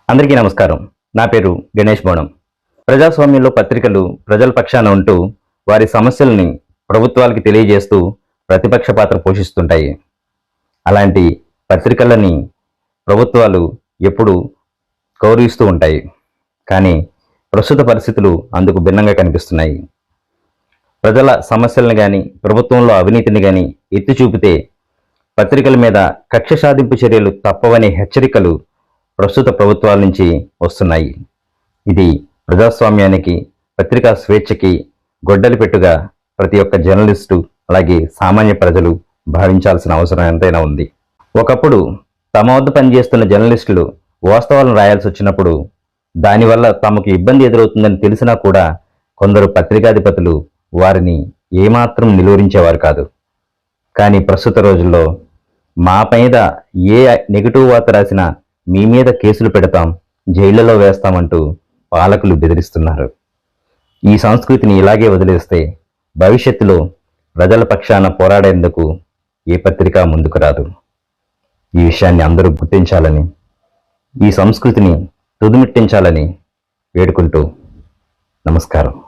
అందరికీ నమస్కారం. నా పేరు గణేష్ బోనం. ప్రజాస్వామ్యంలో పత్రికలు ప్రజల పక్షాన ఉంటూ వారి సమస్యల్ని ప్రభుత్వాలకి తెలియజేస్తూ ప్రతిపక్ష పాత్ర పోషిస్తుంటాయి. అలాంటి పత్రికలని ప్రభుత్వాలు ఎప్పుడూ గౌరవిస్తూ ఉంటాయి. కానీ ప్రస్తుత పరిస్థితులు అందుకు భిన్నంగా కనిపిస్తున్నాయి. ప్రజల సమస్యలను కానీ ప్రభుత్వంలో అవినీతిని కానీ ఎత్తి చూపితే పత్రికల మీద కక్ష సాధింపు చర్యలు తప్పవనే హెచ్చరికలు ప్రస్తుత ప్రభుత్వాల నుంచి వస్తున్నాయి. ఇది ప్రజాస్వామ్యానికి, పత్రికా స్వేచ్ఛకి గొడ్డలి పెట్టుగా ప్రతి ఒక్క జర్నలిస్టు అలాగే సామాన్య ప్రజలు భావించాల్సిన అవసరం ఎంతైనా ఉంది. ఒకప్పుడు తమ వద్ద పనిచేస్తున్న జర్నలిస్టులు వాస్తవాలను రాయాల్సి వచ్చినప్పుడు దానివల్ల తమకు ఇబ్బంది ఎదురవుతుందని తెలిసినా కూడా కొందరు పత్రికాధిపతులు వారిని ఏమాత్రం నిలువరించేవారు కాదు. కానీ ప్రస్తుత రోజుల్లో మా మీద ఏ నెగిటివ్ వార్త రాసినా మీ మీద కేసులు పెడతాం, జైళ్లలో వేస్తామంటూ పాలకులు బెదిరిస్తున్నారు. ఈ సంస్కృతిని ఇలాగే వదిలేస్తే భవిష్యత్తులో ప్రజల పక్షాన పోరాడేందుకు ఏ పత్రిక ముందుకు రాదు. ఈ విషయాన్ని అందరూ గుర్తించాలని, ఈ సంస్కృతిని తుదిమిట్టించాలని వేడుకుంటూ నమస్కారం.